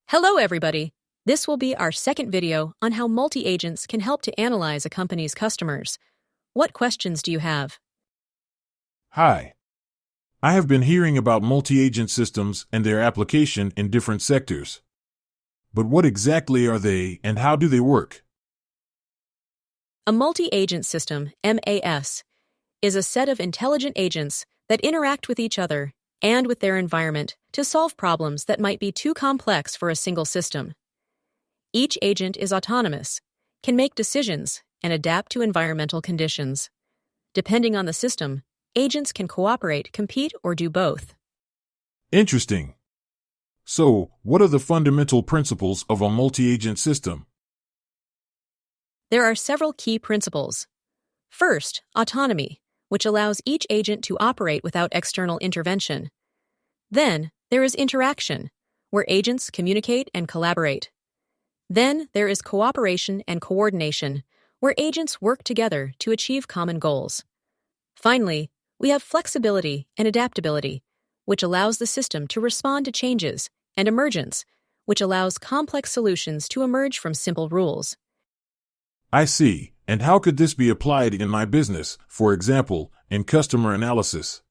Hello, everybody. This will be our second video on how multi-agents can help to analyze a company's customers. What questions do you have? Hi. I have been hearing about multi-agent systems and their application in different sectors. But what exactly are they and how do they work? A multi-agent system, MAS, is a set of intelligent agents that interact with each other and with their environment to solve problems that might be too complex for a single system. Each agent is autonomous, can make decisions, and adapt to environmental conditions. Depending on the system, agents can cooperate, compete, or do both. Interesting. So, what are the fundamental principles of a multi-agent system? There are several key principles. First, autonomy, which allows each agent to operate without external intervention. Then, there is interaction, where agents communicate and collaborate. Then, there is cooperation and coordination, where agents work together to achieve common goals. Finally, we have flexibility and adaptability, which allows the system to respond to changes, and emergence, which allows complex solutions to emerge from simple rules. I see. And how could this be applied in my business, for example, in customer analysis?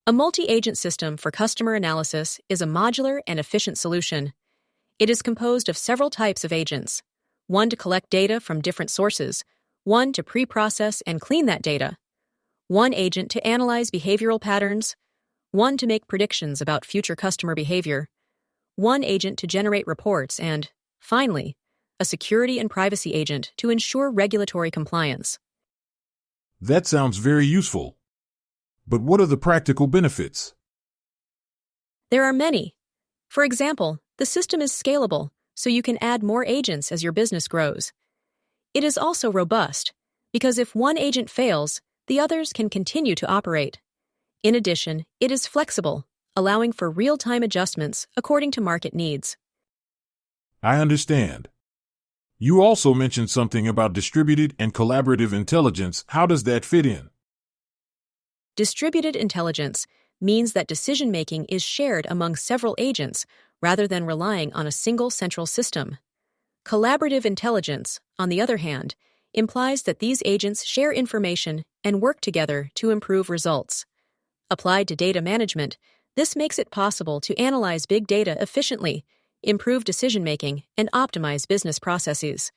A multi-agent system for customer analysis is a modular and efficient solution. It is composed of several types of agents: one to collect data from different sources, one to pre-process and clean that data, one agent to analyze behavioral patterns, one to make predictions about future customer behavior, one agent to generate reports, and, finally, a security and privacy agent to ensure regulatory compliance. That sounds very useful. But what are the practical benefits? There are many. For example, the system is scalable, so you can add more agents as your business grows. It is also robust, because if one agent fails, the others can continue to operate. In addition, it is flexible, allowing for real-time adjustments according to market needs. I understand. You also mentioned something about distributed and collaborative intelligence. How does that fit in? Distributed intelligence means that decision-making is shared among several agents rather than relying on a single central system. Collaborative intelligence, on the other hand, implies that these agents share information and work together to improve results. Applied to data management, this makes it possible to analyze big data efficiently, improve decision-making, and optimize business processes.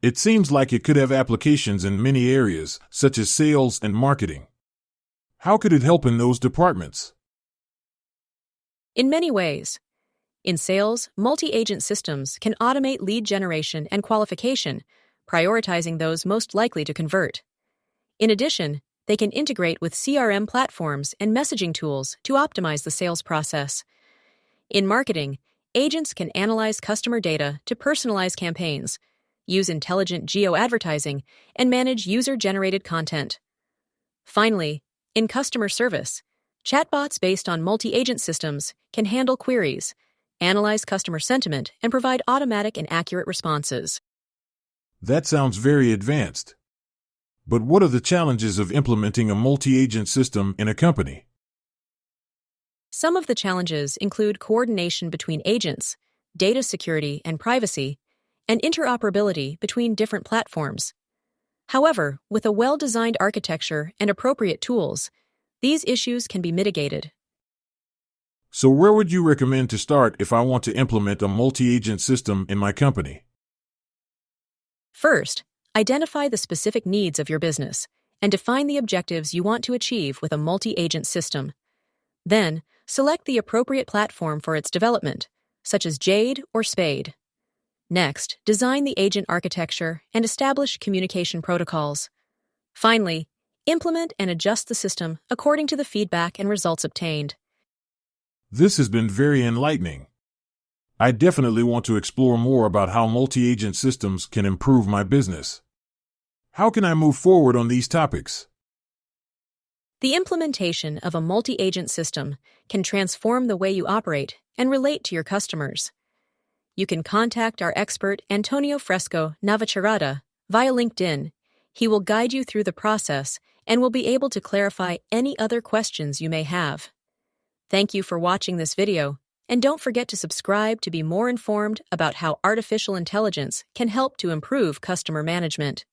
It seems like it could have applications in many areas, such as sales and marketing. How could it help in those departments? In many ways. In sales, multi-agent systems can automate lead generation and qualification, prioritizing those most likely to convert. In addition, they can integrate with CRM platforms and messaging tools to optimize the sales process. In marketing, agents can analyze customer data to personalize campaigns, use intelligent geo-advertising, and manage user-generated content. Finally, in customer service, chatbots based on multi-agent systems can handle queries, analyze customer sentiment, and provide automatic and accurate responses. That sounds very advanced. But what are the challenges of implementing a multi-agent system in a company? Some of the challenges include coordination between agents, data security and privacy, and interoperability between different platforms. However, with a well-designed architecture and appropriate tools, these issues can be mitigated. So where would you recommend to start if I want to implement a multi-agent system in my company? First, identify the specific needs of your business and define the objectives you want to achieve with a multi-agent system. Then, select the appropriate platform for its development, such as Jade or Spade. Next, design the agent architecture and establish communication protocols. Finally, implement and adjust the system according to the feedback and results obtained. This has been very enlightening. I definitely want to explore more about how multi-agent systems can improve my business. How can I move forward on these topics? The implementation of a multi-agent system can transform the way you operate and relate to your customers. You can contact our expert Antonio Fresco Navacharada via LinkedIn. He will guide you through the process and will be able to clarify any other questions you may have. Thank you for watching this video, And don't forget to subscribe to be more informed about how artificial intelligence can help to improve customer management.